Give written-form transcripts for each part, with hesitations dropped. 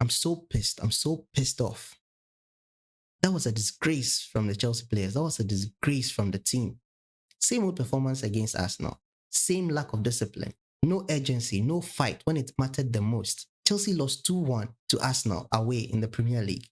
I'm so pissed. I'm so pissed off. That was a disgrace from the Chelsea players. That was a disgrace from the team. Same old performance against Arsenal. Same lack of discipline. No urgency, no fight when it mattered the most. Chelsea lost 2-1 to Arsenal away in the Premier League.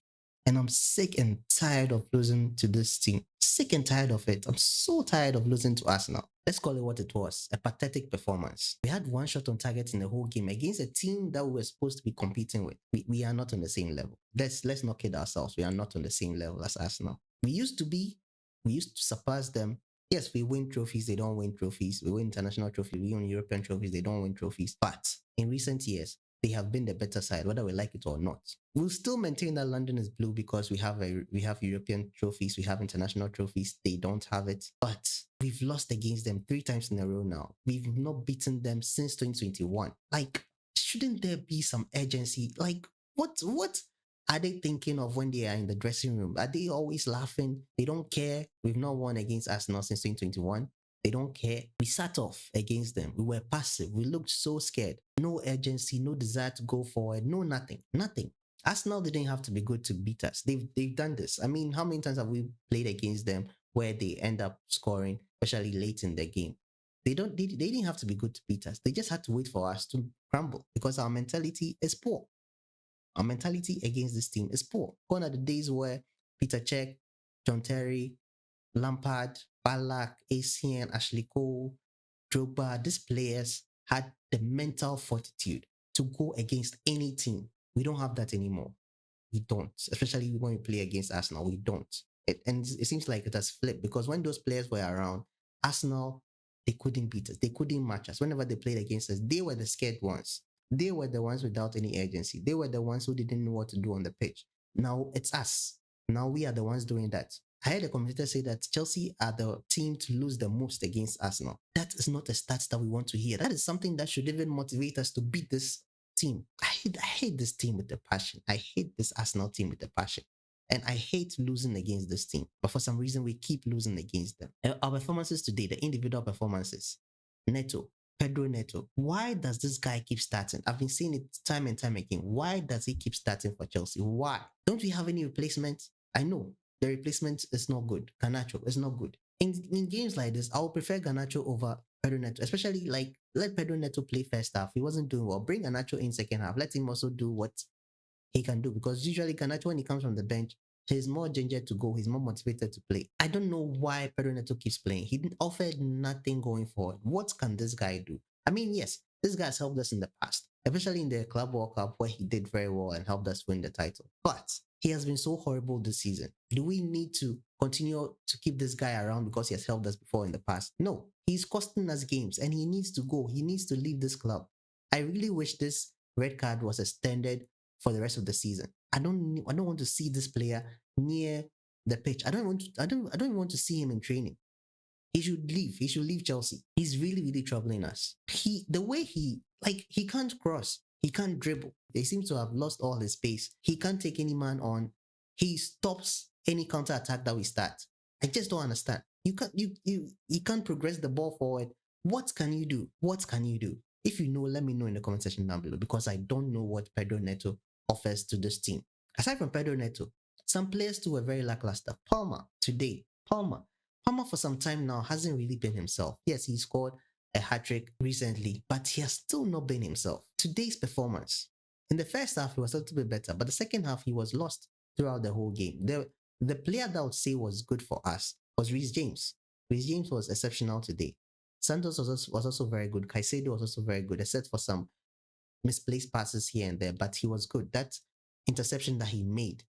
And I'm sick and tired of losing to this team. Sick and tired of it. I'm so tired of losing to Arsenal. Let's call it what it was, a pathetic performance. We had one shot on target in the whole game against a team that we were supposed to be competing with. We are not on the same level. Let's not kid ourselves. We are not on the same level as Arsenal. We used to be. We used to surpass them. Yes, we win trophies, they don't win trophies. We win international trophies, we win European trophies, they don't win trophies. But in recent years, they have been the better side, whether we like it or not. We'll still maintain that London is blue because we have European trophies, we have international trophies. They don't have it. But we've lost against them 3 times in a row now. We've not beaten them since 2021. Like, shouldn't there be some urgency? Like, what are they thinking of when they are in the dressing room? Are they always laughing? They don't care. We've not won against Arsenal since 2021. They don't care. We sat off against them. We were passive. We looked so scared. No urgency, no desire to go forward, no nothing. Nothing. Arsenal didn't have to be good to beat us. They've done this. I mean, how many times have we played against them where they end up scoring, especially late in the game? They didn't have to be good to beat us. They just had to wait for us to crumble because our mentality is poor. Our mentality against this team is poor. Gone are the days where Peter Cech, John Terry, Lampard, Ballack, ACN, Ashley Cole, Drogba, these players had the mental fortitude to go against any team. We don't have that anymore. We don't, especially when we play against Arsenal. We don't. And it seems like it has flipped because when those players were around, Arsenal, they couldn't beat us. They couldn't match us. Whenever they played against us, they were the scared ones. They were the ones without any urgency. They were the ones who didn't know what to do on the pitch. Now it's us. Now we are the ones doing that. I heard a commentator say that Chelsea are the team to lose the most against Arsenal. That is not a stat that we want to hear. That is something that should even motivate us to beat this team. I hate this team with a passion. I hate this Arsenal team with a passion. And I hate losing against this team. But for some reason, we keep losing against them. Our performances today, the individual performances, Neto, Pedro Neto. Why does this guy keep starting? I've been saying it time and time again. Why does he keep starting for Chelsea? Why? Don't we have any replacements? I know the replacement is not good. Garnacho is not good. In games like this, I would prefer Garnacho over Pedro Neto, especially like let Pedro Neto play first half. He wasn't doing well. Bring Garnacho in second half. Let him also do what he can do because usually Garnacho, when he comes from the bench, he's more ginger to go. He's more motivated to play. I don't know why Pedro Neto keeps playing. He offered nothing going forward. What can this guy do? I mean, yes, this guy's helped us in the past, especially in the Club World Cup where he did very well and helped us win the title. But he has been so horrible this season. Do we need to continue to keep this guy around because he has helped us before in the past? No, he's costing us games and he needs to go. He needs to leave this club. I really wish this red card was extended for the rest of the season. I don't want to see this player near the pitch. I don't even want to see him in training. He should leave. He should leave Chelsea. He's really, really troubling us. The way he can't cross. He can't dribble. They seem to have lost all his pace. He can't take any man on. He stops any counter attack that we start. I just don't understand. You can't progress the ball forward. What can you do? What can you do? If you know, let me know in the comment section down below because I don't know what Pedro Neto offers to this team. Aside from Pedro Neto, some players too were very lackluster. Palmer today. Palmer for some time now hasn't really been himself. Yes, he scored a hat-trick recently, but he has still not been himself. Today's performance, in the first half, he was a little bit better, but the second half, he was lost throughout the whole game. The player that I would say was good for us was Reece James. Reece James was exceptional today. Santos was also very good. Caicedo was also very good, except for some misplaced passes here and there, but he was good. That interception that he made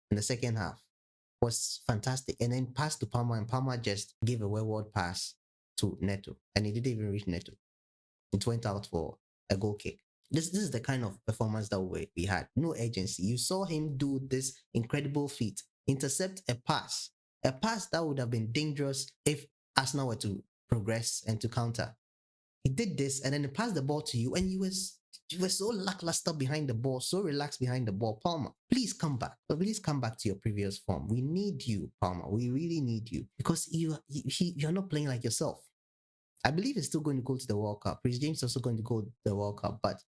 in the second half was fantastic. And then passed to Palmer, and Palmer just gave a wayward pass to Neto, and he didn't even reach Neto. It went out for a goal kick. This is the kind of performance that we had. No agency. You saw him do this incredible feat, intercept a pass that would have been dangerous if Arsenal were to progress and to counter. He did this, and then he passed the ball to you, and you were so lackluster behind the ball, so relaxed behind the ball. Palmer, please come back. Please come back to your previous form. We need you, Palmer. We really need you because you're not playing like yourself. I believe he's still going to go to the World Cup. Reece James is also going to go to the World Cup, but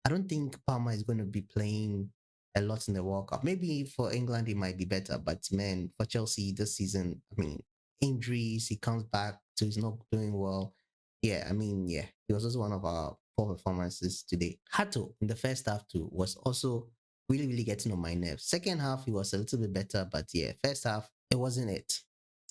I don't think Palmer is going to be playing a lot in the World Cup. Maybe for England it might be better, but man, for Chelsea this season, I mean, injuries, he comes back, so he's not doing well. Yeah, I mean, yeah, he was also one of our poor performances today. Hato in the first half too was also really, really getting on my nerves. Second half, he was a little bit better, but yeah, first half, it wasn't it.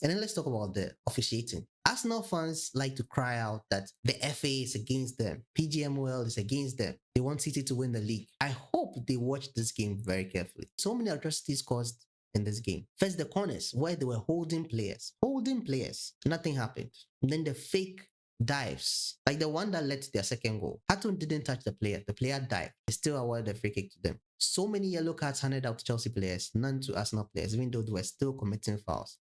And then let's talk about the officiating. Arsenal fans like to cry out that the FA is against them, PGMOL is against them. They want City to win the league. I hope they watch this game very carefully. So many atrocities caused in this game. First, the corners where they were holding players. Nothing happened. And then the fake dives, like the one that led to their second goal. Hatton didn't touch the player dived. They still awarded a free kick to them. So many yellow cards handed out to Chelsea players, none to Arsenal players, even though they were still committing fouls.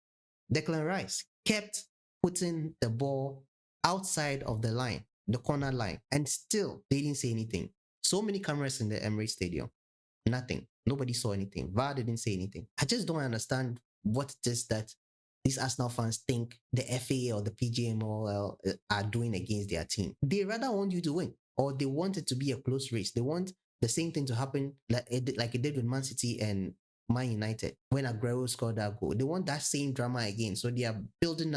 Declan Rice kept putting the ball outside of the line, the corner line, and still they didn't say anything. So many cameras in the Emirates Stadium, nothing. Nobody saw anything. VAR didn't say anything. I just don't understand what it is that these Arsenal fans think the FA or the PGMOL are doing against their team. They rather want you to win, or they want it to be a close race. They want the same thing to happen like it did with Man City and Man United when Aguero scored that goal. They want that same drama again. So they are building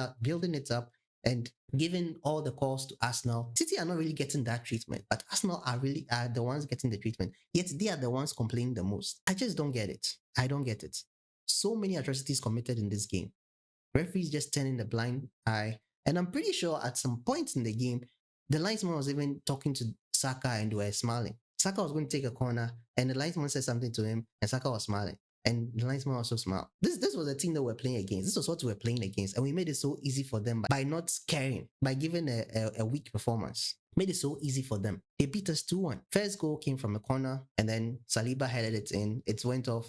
it up and giving all the calls to Arsenal. City are not really getting that treatment, but Arsenal are the ones getting the treatment. Yet they are the ones complaining the most. I just don't get it. I don't get it. So many atrocities committed in this game. Referees just turning the blind eye. And I'm pretty sure at some point in the game, the linesman was even talking to Saka and they were smiling. Saka was going to take a corner and the linesman said something to him and Saka was smiling. And the linesman also smiled. This was the team that we're playing against. This was what we were playing against. And we made it so easy for them by not caring, by giving a weak performance. Made it so easy for them. They beat us 2-1. First goal came from a corner and then Saliba headed it in. It went off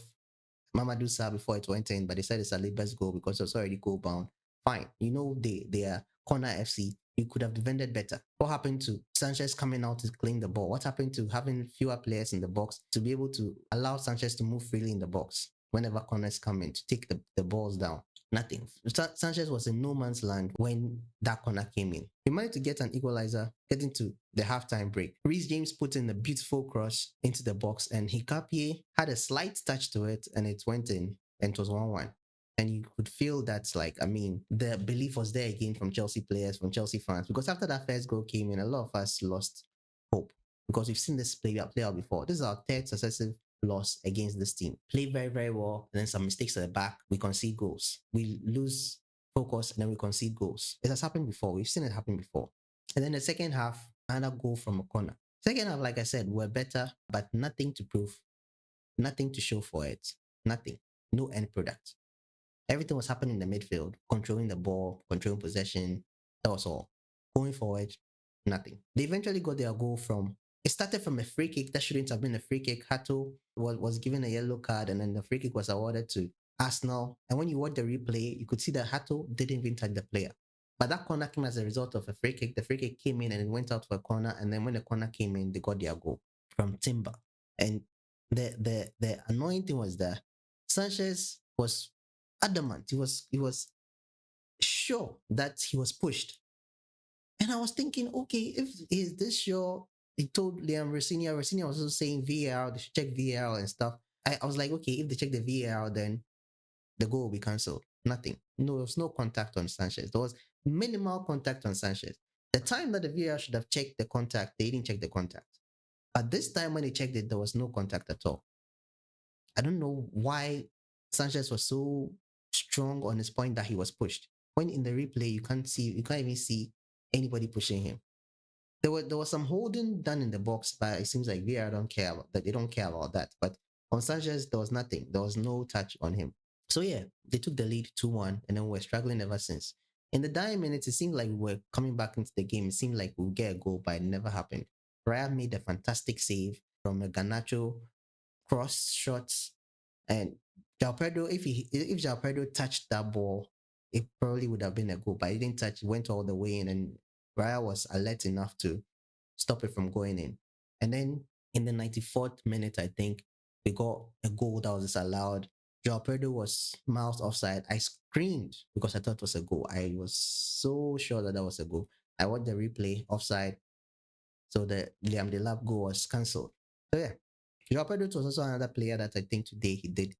Mamadou Sarr before it went in, but they said it's Saliba's goal because it was already goal bound. Fine. You know they are corner FC. You could have defended better. What happened to Sanchez coming out to claim the ball? What happened to having fewer players in the box to be able to allow Sanchez to move freely in the box whenever corners come in to take the balls down? Nothing. Sanchez was in no man's land when that corner came in. He managed to get an equalizer, getting to the halftime break. Reece James put in a beautiful cross into the box, and Hikapie had a slight touch to it, and it went in, and it was 1-1. And you could feel that, like, I mean, the belief was there again from Chelsea players, from Chelsea fans, because after that first goal came in, a lot of us lost hope because we've seen this play out before. This is our third successive loss against this team. Play very, very well, and then some mistakes at the back. We concede goals. We lose focus, and then we concede goals. It has happened before. We've seen it happen before. And then the second half, another goal from a corner. Second half, like I said, we're better, but nothing to prove, nothing to show for it, nothing, no end product. Everything was happening in the midfield, controlling the ball, controlling possession. That was all. Going forward, nothing. They eventually got their goal from. It started from a free kick that shouldn't have been a free kick. Hato was given a yellow card, and then the free kick was awarded to Arsenal. And when you watch the replay, you could see that Hato didn't even touch the player. But that corner came as a result of a free kick. The free kick came in and it went out for a corner. And then when the corner came in, they got their goal from Timber. And the annoying thing was that Sanchez was adamant. He was sure that he was pushed. And I was thinking, okay, if is this sure? He told Liam Rosinia. Rosinia was also saying VAR, they should check VAR and stuff. I was like, okay, if they check the VAR, then the goal will be cancelled. Nothing. No, there was no contact on Sanchez. There was minimal contact on Sanchez. The time that the VAR should have checked the contact, they didn't check the contact. But this time when they checked it, there was no contact at all. I don't know why Sanchez was so strong on his point that he was pushed. When in the replay, you can't even see anybody pushing him. There was some holding done in the box, but it seems like VAR don't care about that. They don't care about that. But on Sanchez, there was nothing. There was no touch on him. So yeah, they took the lead 2-1, and then we're struggling ever since. In the dying minutes, it seemed like we were coming back into the game. It seemed like we would get a goal, but it never happened. Raya made a fantastic save from a Garnacho cross shots, and João Pedro, if João Pedro touched that ball, it probably would have been a goal, but he didn't touch. It went all the way in, and Raya was alert enough to stop it from going in. And then in the 94th minute, I think we got a goal that was disallowed. João Pedro was miles offside. I screamed because I thought it was a goal. I was so sure that was a goal. I watched the replay, offside. So the Liam Delap goal was cancelled. So yeah, Joao Pedro was also another player that I think today he did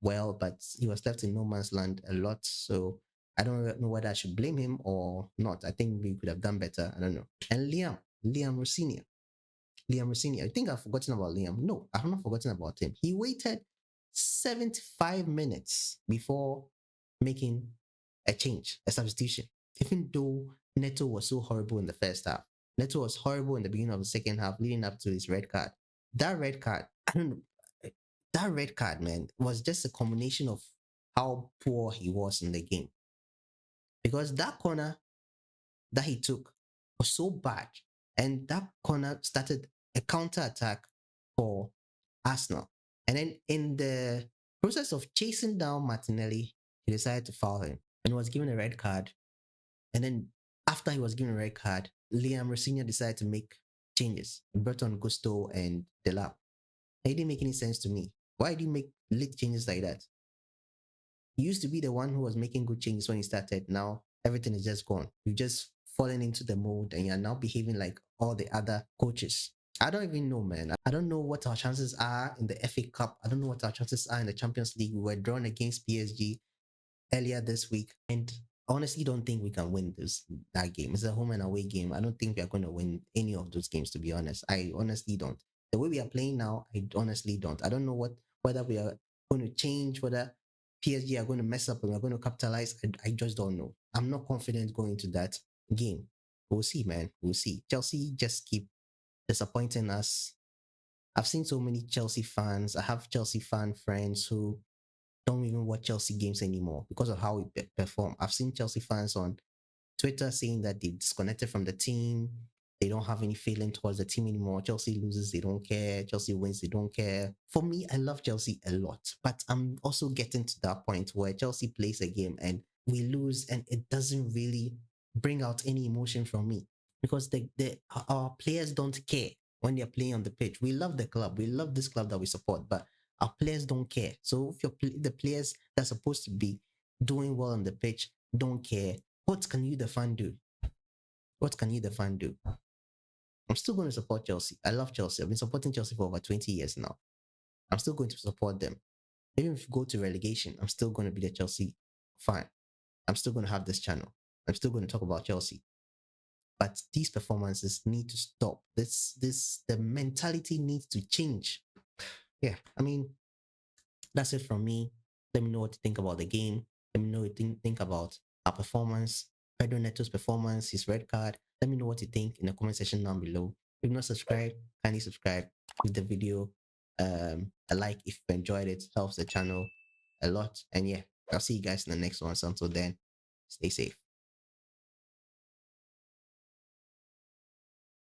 well, but he was left in no man's land a lot. So I don't know whether I should blame him or not. I think we could have done better. I don't know. And Liam Rossini. Liam Rossini. I think I've forgotten about Liam. No, I have not forgotten about him. He waited 75 minutes before making a change, a substitution, even though Neto was so horrible in the first half. Neto was horrible in the beginning of the second half, leading up to his red card. That red card, I don't know, that red card, man, was just a combination of how poor he was in the game. Because that corner that he took was so bad. And that corner started a counter attack for Arsenal. And then in the process of chasing down Martinelli, he decided to foul him and was given a red card. And then after he was given a red card, Liam Rossini decided to make changes. He brought on Gusto and Delap. It didn't make any sense to me. Why did you make late changes like that? You used to be the one who was making good changes when you started. Now everything is just gone. You've just fallen into the mold and you're now behaving like all the other coaches. I don't even know, man. I don't know what our chances are in the FA Cup. I don't know what our chances are in the Champions League. We were drawn against PSG earlier this week, and honestly don't think we can win that game. It's a home and away game. I don't think we are going to win any of those games, to be honest. I honestly don't. The way we are playing now, I honestly don't. I don't know whether we are going to change, whether PSG are going to mess up and we're going to capitalize. I just don't know. I'm not confident going into that game. We'll see, man. We'll see. Chelsea just keep disappointing us. I've seen so many Chelsea fans. I have Chelsea fan friends who don't even watch Chelsea games anymore because of how we perform. I've seen Chelsea fans on Twitter saying that they disconnected from the team. They don't have any feeling towards the team anymore. Chelsea loses, they don't care. Chelsea wins, they don't care. For me, I love Chelsea a lot, but I'm also getting to that point where Chelsea plays a game and we lose, and it doesn't really bring out any emotion from me because our players don't care when they're playing on the pitch. We love the club. We love this club that we support, but our players don't care. So if the players that's supposed to be doing well on the pitch don't care, what can you, the fan, do? What can you, the fan, do? I'm still going to support Chelsea. I love Chelsea. I've been supporting Chelsea for over 20 years now. I'm still going to support them. Even if we go to relegation, I'm still going to be the Chelsea fan. I'm still going to have this channel. I'm still going to talk about Chelsea. But these performances need to stop. The mentality needs to change. Yeah, I mean, that's it from me. Let me know what you think about the game. Let me know what you think about our performance, Pedro Neto's performance, his red card. Let me know what you think in the comment section down below. If you're not subscribed, kindly subscribe. Give the video a like if you enjoyed it. Helps the channel a lot. And yeah, I'll see you guys in the next one. So until then, stay safe.